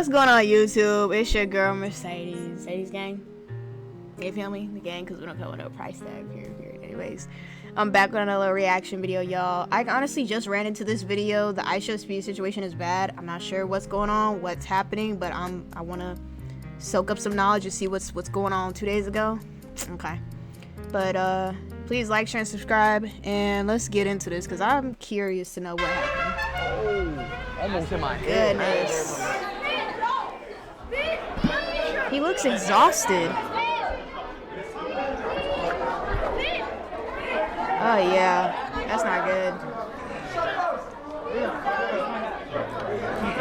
What's going on YouTube? It's your girl Mercedes gang. You feel me? The gang, because we don't come with no price tag here. Anyways, I'm back with another reaction video, y'all. I honestly just ran into this video. The Ishowspeed situation is bad. I'm not sure what's going on, what's happening, but I want to soak up some knowledge and see what's going on 2 days ago. Okay, but please like, share, and subscribe, and let's get into this because I'm curious to know what happened. Oh, almost in my head. Goodness. He looks exhausted. Oh yeah, that's not good.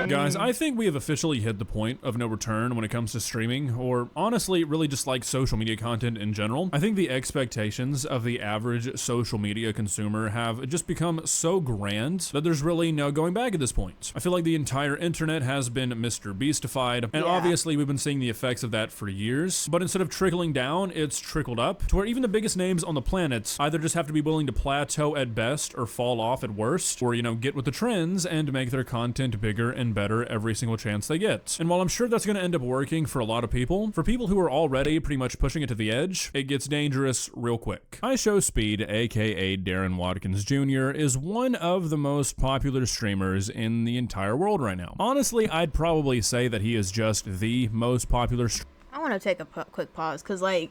Guys, I think we have officially hit the point of no return when it comes to streaming, or honestly, really just like social media content in general. I think the expectations of the average social media consumer have just become so grand that there's really no going back at this point. I feel like the entire internet has been Mr. Beastified, and obviously we've been seeing the effects of that for years, but instead of trickling down, it's trickled up to where even the biggest names on the planet either just have to be willing to plateau at best or fall off at worst, or, you know, get with the trends and make their content bigger and better every single chance they get. And while I'm sure that's going to end up working for a lot of people, for people who are already pretty much pushing it to the edge, it gets dangerous real quick. Ishowspeed, aka Darren Watkins Jr., is one of the most popular streamers in the entire world right now. Honestly, I'd probably say that he is just the most popular I want to take a quick pause because, like,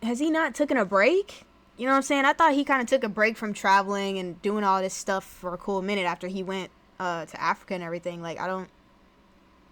has he not taken a break? You know what I'm saying? I thought he kind of took a break from traveling and doing all this stuff for a cool minute after he went to Africa and everything. Like,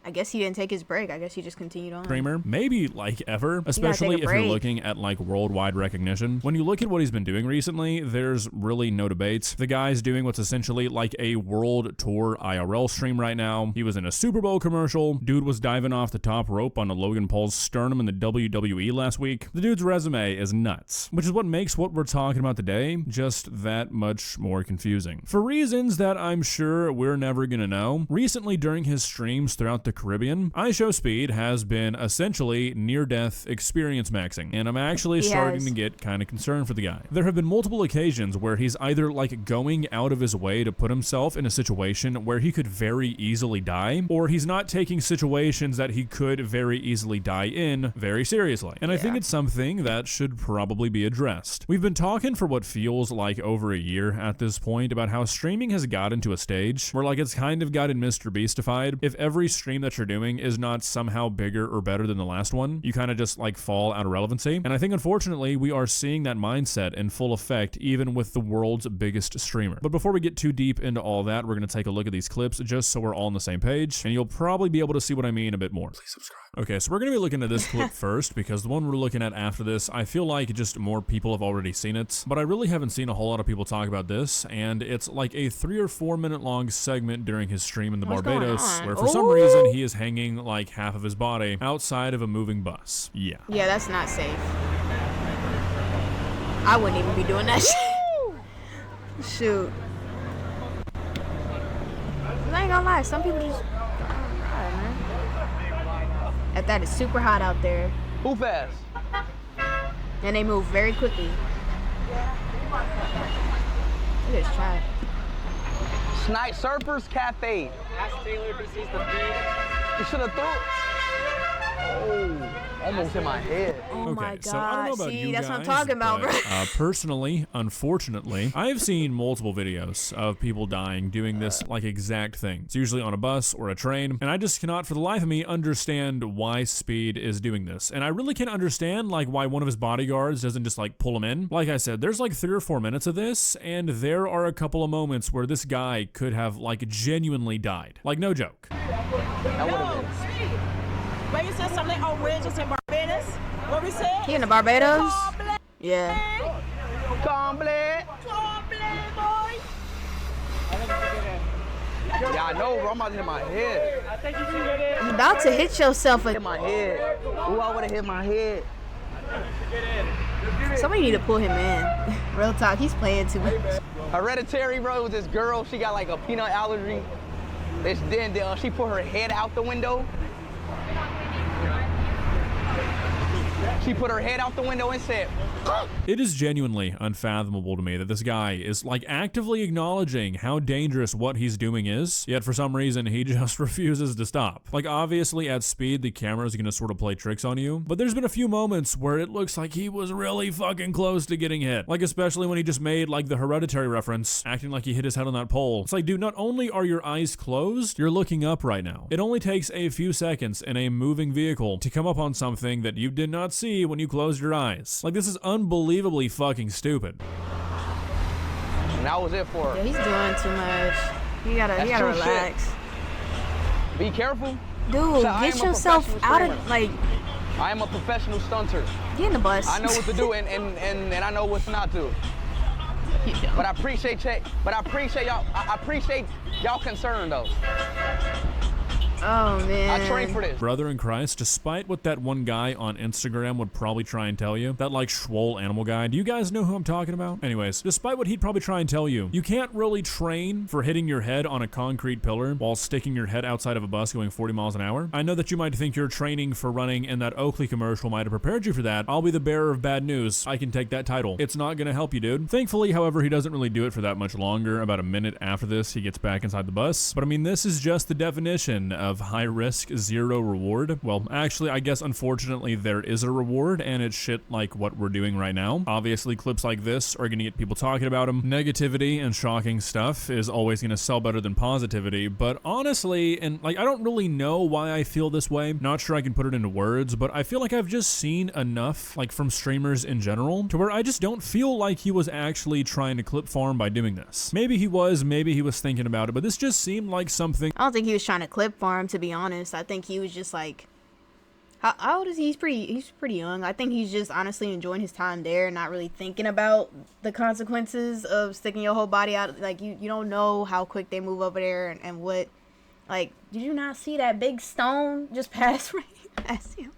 I guess he didn't take his break. I guess he just continued on. Streamer, maybe like ever, especially if you're looking at like worldwide recognition. When you look at what he's been doing recently, there's really no debates. The guy's doing what's essentially like a world tour IRL stream right now. He was in a Super Bowl commercial. Dude was diving off the top rope on a Logan Paul's sternum in the WWE last week. The dude's resume is nuts, which is what makes what we're talking about today just that much more confusing. For reasons that I'm sure we're never gonna know, recently during his streams throughout the Caribbean, Ishowspeed has been essentially near-death experience maxing, and I'm actually starting to get kind of concerned for the guy. There have been multiple occasions where he's either like going out of his way to put himself in a situation where he could very easily die, or he's not taking situations that he could very easily die in very seriously. And I think it's something that should probably be addressed. We've been talking for what feels like over a year at this point about how streaming has gotten to a stage where like it's kind of gotten Mr. Beastified. If every stream that you're doing is not somehow bigger or better than the last one, you kind of just like fall out of relevancy. And I think unfortunately we are seeing that mindset in full effect even with the world's biggest streamer. But before we get too deep into all that, we're going to take a look at these clips just so we're all on the same page, and you'll probably be able to see what I mean a bit more. Please subscribe. Okay, so we're going to be looking at this clip first because the one we're looking at after this, I feel like just more people have already seen it, but I really haven't seen a whole lot of people talk about this, and it's like a 3 or 4 minute long segment during his stream in the Barbados where for some reason he is hanging like half of his body outside of a moving bus. Yeah, that's not safe. I wouldn't even be doing that shit. Shoot. I ain't gonna lie, some people just at that it's super hot out there. Who fast? And they move very quickly. Look at this chat. Snipe Surfers Cafe. Ask Taylor if he sees the feed. You should have thrown. Oh, almost in my head. Oh my so I don't know God. about See, you that's guys, what I'm talking about, bro. Personally, unfortunately, I have seen multiple videos of people dying doing this like exact thing. It's usually on a bus or a train, and I just cannot for the life of me understand why Speed is doing this. And I really can't understand like why one of his bodyguards doesn't just like pull him in. Like I said, there's like 3 or 4 minutes of this, and there are a couple of moments where this guy could have like genuinely died. Like no joke. That would have been. Maybe you said something outrageous in Barbados? What we said? He in the Barbados? Yeah. Comble. Boy. Yeah, I know, bro. I'm about to hit my head. I think you should get it. You about to hit yourself Hit my head. Ooh, I would have hit my head. Somebody need to pull him in. Real talk, he's playing too much. Hereditary, bro. It was this girl. She got like a peanut allergy. Then she put her head out the window. She put her head out the window and said, It is genuinely unfathomable to me that this guy is like actively acknowledging how dangerous what he's doing is, yet for some reason he just refuses to stop. Like obviously at speed the camera is gonna sort of play tricks on you, but there's been a few moments where it looks like he was really fucking close to getting hit. Like especially when he just made like the Hereditary reference, acting like he hit his head on that pole. It's like, dude, not only are your eyes closed, you're looking up right now. It only takes a few seconds in a moving vehicle to come up on something that you did not see when you closed your eyes. Like this is unbelievably fucking stupid. and that was it for her. Yeah, he's doing too much. You gotta relax. Shit. Be careful. Dude, get yourself out of, like... I am a professional stunter. Get in the bus. I know what to do and I know what not to. Yeah. But I appreciate y'all. I appreciate y'all concern though. Oh man. I trained for this. Brother in Christ, despite what that one guy on Instagram would probably try and tell you, that like swole animal guy, do you guys know who I'm talking about? Anyways, despite what he'd probably try and tell you, you can't really train for hitting your head on a concrete pillar while sticking your head outside of a bus going 40 miles an hour. I know that you might think your training for running in that Oakley commercial might have prepared you for that. I'll be the bearer of bad news. I can take that title. It's not gonna help you, dude. Thankfully, however, he doesn't really do it for that much longer. About a minute after this, he gets back inside the bus. But I mean, this is just the definition of high risk, zero reward. Well, actually, I guess unfortunately there is a reward, and it's shit like what we're doing right now. Obviously, clips like this are gonna get people talking about them. Negativity and shocking stuff is always gonna sell better than positivity, but honestly, and like I don't really know why I feel this way. Not sure I can put it into words, but I feel like I've just seen enough, like from streamers in general, to where I just don't feel like he was actually trying to clip farm by doing this. Maybe he was thinking about it, but this just seemed like something. I don't think he was trying to clip farm, to be honest. I think he was just like, how old is he? He's pretty young. I think he's just honestly enjoying his time there, not really thinking about the consequences of sticking your whole body out. Like you don't know how quick they move over there and what. Like, did you not see that big stone just pass right past him?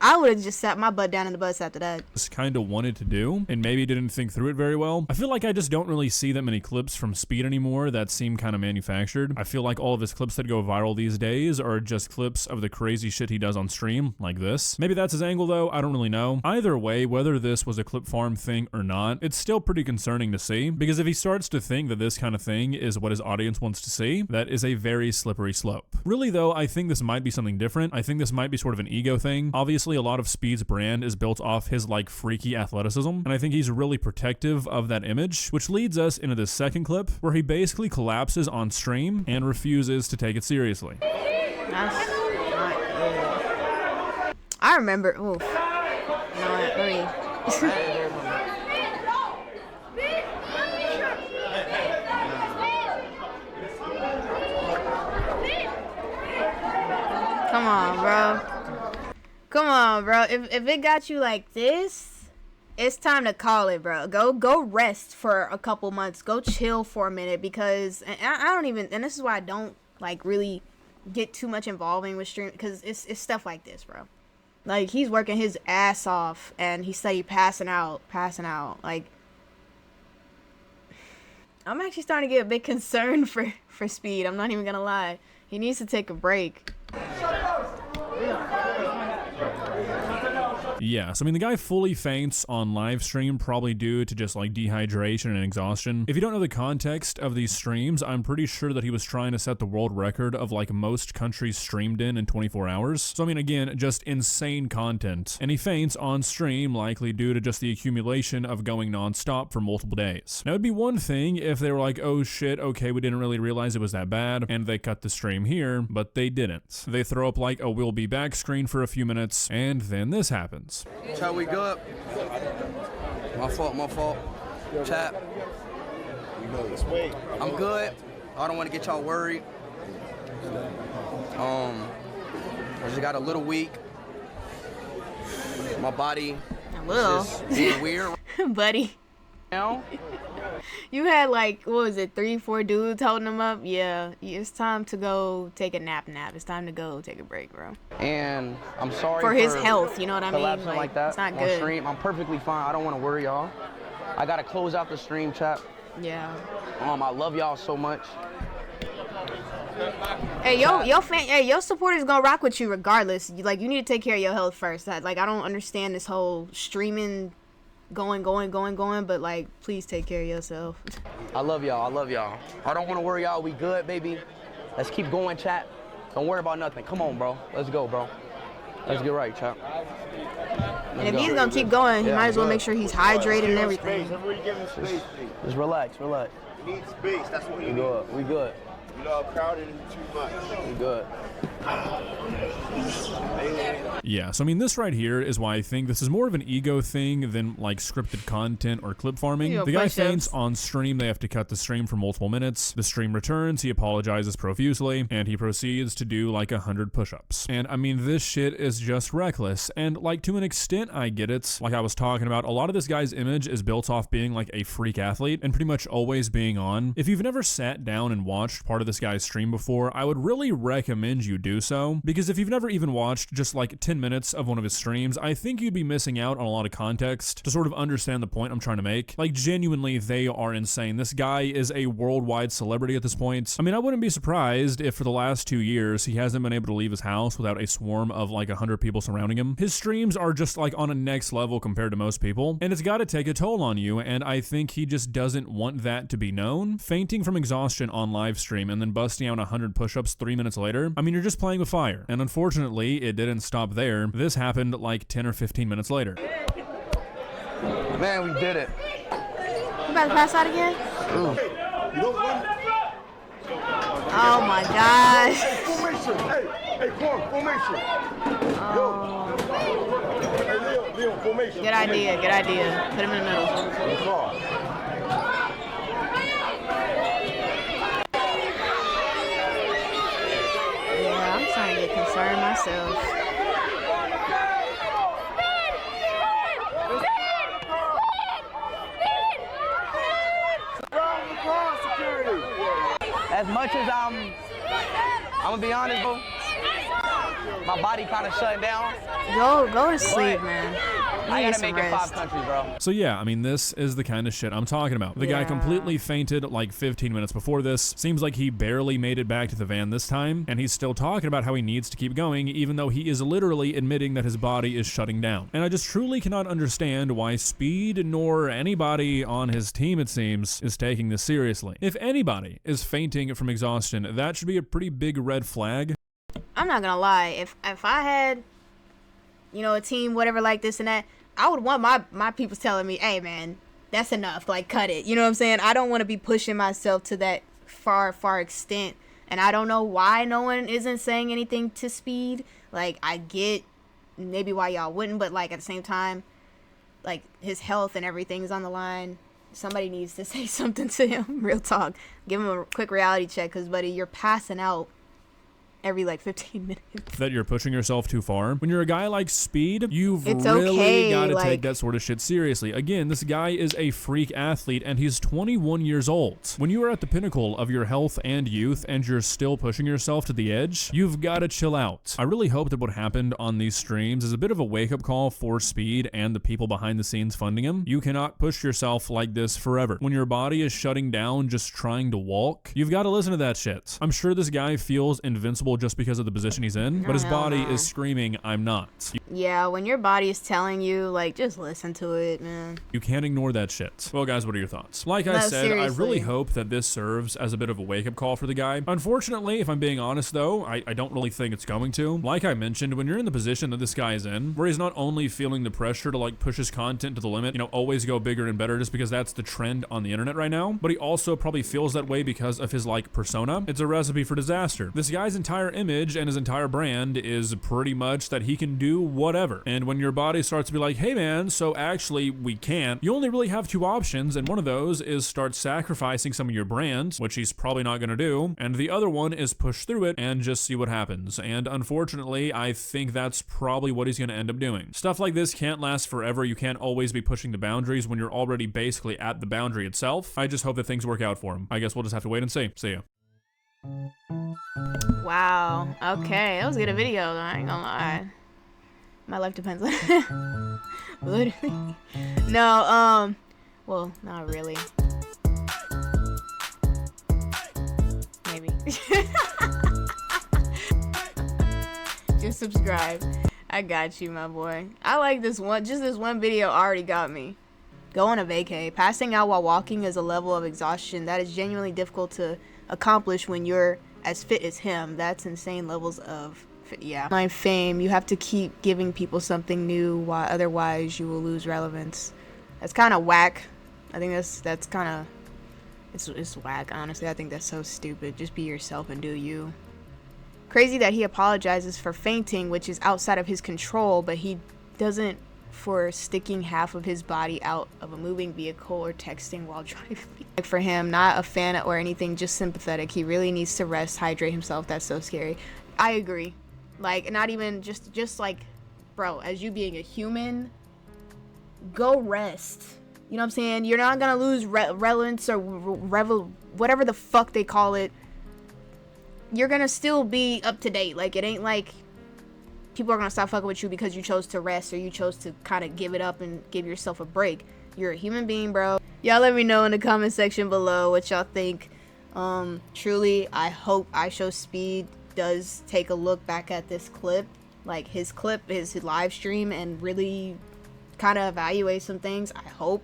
I would have just sat my butt down in the bus after that. Just kind of wanted to do, and maybe didn't think through it very well. I feel like I just don't really see that many clips from Speed anymore that seem kind of manufactured. I feel like all of his clips that go viral these days are just clips of the crazy shit he does on stream, like this. Maybe that's his angle though, I don't really know. Either way, whether this was a clip farm thing or not, it's still pretty concerning to see, because if he starts to think that this kind of thing is what his audience wants to see, that is a very slippery slope. Really though, I think this might be something different. I think this might be sort of an ego thing. Obviously, a lot of Speed's brand is built off his like freaky athleticism, and I think he's really protective of that image, which leads us into this second clip where he basically collapses on stream and refuses to take it seriously. That's not good. I remember. Oof. No, let me. Come on, bro. Come on, bro. If it got you like this, it's time to call it, bro. Go rest for a couple months. Go chill for a minute, because I don't even, and this is why I don't like really get too much involving with stream, because it's stuff like this, bro. Like, he's working his ass off and he said he passing out. Like, I'm actually starting to get a bit concerned for Speed. I'm not even gonna lie. He needs to take a break. Yes, I mean, the guy fully faints on live stream, probably due to just like dehydration and exhaustion. If you don't know the context of these streams, I'm pretty sure that he was trying to set the world record of like most countries streamed in 24 hours. So I mean, again, just insane content. And he faints on stream, likely due to just the accumulation of going nonstop for multiple days. Now it'd be one thing if they were like, oh shit, okay, we didn't really realize it was that bad, and they cut the stream here, but they didn't. They throw up like a we'll be back screen for a few minutes, and then this happens. Chat, we good? My fault. Chat. I'm good. I don't want to get y'all worried. I just got a little weak. My body is just being weird. Buddy. Now. You had like, what was it, 3-4 dudes holding him up? Yeah, it's time to go take a nap. It's time to go take a break, bro. And I'm sorry for his health, you know what I mean? Collapsing like that it's not on good. stream. I'm perfectly fine. I don't want to worry y'all. I gotta close out the stream, chat. Yeah. I love y'all so much. Hey, your supporters gonna rock with you regardless. Like, you need to take care of your health first. Like, I don't understand this whole streaming going, but like, please take care of yourself. I love y'all. I love y'all. I don't want to worry y'all. We good, baby. Let's keep going, chat. Don't worry about nothing. Come on, bro. Let's go, bro. Let's get right, chat. And if he's gonna keep going, he might as well make sure he's hydrated and everything. Just relax, relax. We need space. That's what you need. Good. We good. You know, crowded is too much. We good. Yeah, so I mean, this right here is why I think this is more of an ego thing than like scripted content or clip farming. The guy faints on stream. They have to cut the stream for multiple minutes. The stream returns. He apologizes profusely, and he proceeds to do like 100 push-ups. And I mean, this shit is just reckless. And like, to an extent, I get it. Like I was talking about, a lot of this guy's image is built off being like a freak athlete and pretty much always being on. If you've never sat down and watched part of this guy's stream before, I would really recommend you do so, because if you've never even watched just like 10 minutes of one of his streams, I think you'd be missing out on a lot of context to sort of understand the point I'm trying to make. Like, genuinely, they are insane. This guy is a worldwide celebrity at this point. I mean, I wouldn't be surprised if for the last 2 years he hasn't been able to leave his house without a swarm of like 100 people surrounding him. His streams are just like on a next level compared to most people, and it's got to take a toll on you, and I think he just doesn't want that to be known. Fainting from exhaustion on live stream and then busting out 100 push-ups 3 minutes later, I mean, you're just playing with fire. And unfortunately, it didn't stop there. This happened like 10 or 15 minutes later. Man, we did it. You about to pass out again? Oh my gosh. Formation. Hey, Quan, formation. Hey, Leo, formation. Good idea. Put him in the middle. Yeah, I'm starting to get concerned myself. As much as I'm gonna be honest, bro, my body kind of shutting down. Go to sleep, man. I gotta make it 5 countries, bro. So yeah, I mean, this is the kind of shit I'm talking about. The guy completely fainted like 15 minutes before this. Seems like he barely made it back to the van this time, and he's still talking about how he needs to keep going, even though he is literally admitting that his body is shutting down. And I just truly cannot understand why Speed, nor anybody on his team, it seems, is taking this seriously. If anybody is fainting from exhaustion, that should be a pretty big red flag. I'm not gonna lie. If I had, you know, a team, whatever, like this and that, I would want my people telling me, hey man, that's enough, like cut it. You know what I'm saying? I don't want to be pushing myself to that far extent. And I don't know why no one isn't saying anything to Speed. Like, I get maybe why y'all wouldn't, but like at the same time, like, his health and everything is on the line. Somebody needs to say something to him. Real talk. Give him a quick reality check, because buddy, you're passing out every like 15 minutes. That you're pushing yourself too far. When you're a guy like Speed, you've really got to take that sort of shit seriously. Again, this guy is a freak athlete and he's 21 years old. When you are at the pinnacle of your health and youth and you're still pushing yourself to the edge, you've got to chill out. I really hope that what happened on these streams is a bit of a wake-up call for Speed and the people behind the scenes funding him. You cannot push yourself like this forever. When your body is shutting down just trying to walk, you've got to listen to that shit. I'm sure this guy feels invincible just because of the position he's in, but his body is screaming, I'm not. Yeah, when your body is telling you, like, just listen to it, man. You can't ignore that shit. Well, guys, what are your thoughts? Like I said, seriously, I really hope that this serves as a bit of a wake-up call for the guy. Unfortunately, if I'm being honest, though, I don't really think it's going to. Like I mentioned, when you're in the position that this guy is in, where he's not only feeling the pressure to, like, push his content to the limit, you know, always go bigger and better just because that's the trend on the internet right now, but he also probably feels that way because of his, like, persona. It's a recipe for disaster. This guy's entire image and his entire brand is pretty much that he can do whatever. And when your body starts to be like, hey man, so actually we can't, you only really have 2 options, and one of those is start sacrificing some of your brand, which he's probably not gonna do, and the other one is push through it and just see what happens. And unfortunately, I think that's probably what he's gonna end up doing. Stuff like this can't last forever. You can't always be pushing the boundaries when you're already basically at the boundary itself. I just hope that things work out for him. I guess we'll just have to wait and see. See ya. Wow. Okay, that was a good video, though. I ain't gonna lie. My life depends on it. Literally. No, well, not really. Maybe. Just subscribe. I got you, my boy. I like this one. Just this one video already got me. Go on a vacay. Passing out while walking is a level of exhaustion that is genuinely difficult to accomplish when you're as fit as him. That's insane levels of fit. Yeah. My fame. You have to keep giving people something new, while otherwise you will lose relevance. That's kind of whack. I think that's kind of it's whack. Honestly, I think that's so stupid. Just be yourself and do you. Crazy that he apologizes for fainting, which is outside of his control, but he doesn't for sticking half of his body out of a moving vehicle or texting while driving. Like for him, not a fan or anything, just sympathetic. He really needs to rest, hydrate himself. That's so scary. I agree. Like, not even just like, bro, as you being a human, go rest. You know what I'm saying? You're not gonna lose relevance or whatever the fuck they call it. You're gonna still be up to date. Like, it ain't like people are gonna stop fucking with you because you chose to rest or you chose to kind of give it up and give yourself a break. You're a human being, bro. Y'all let me know in the comment section below what y'all think. Truly, I hope Ishowspeed does take a look back at this clip, like his live stream, and really kind of evaluate some things. I hope.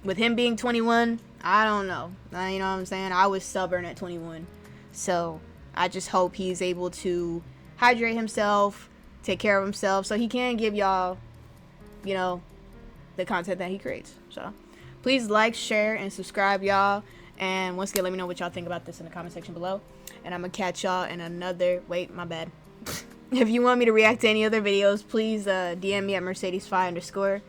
With him being 21, I don't know. You know what I'm saying? I was stubborn at 21. So I just hope he's able to hydrate himself, take care of himself, so he can give y'all, you know, the content that he creates. So please like, share, and subscribe, y'all. And once again, let me know what y'all think about this in the comment section below. And I'm gonna catch y'all in another, wait, my bad. If you want me to react to any other videos, please DM me at Mercedes5_.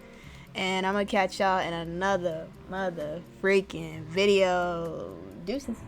And I'm gonna catch y'all in another mother freaking video. Deuces.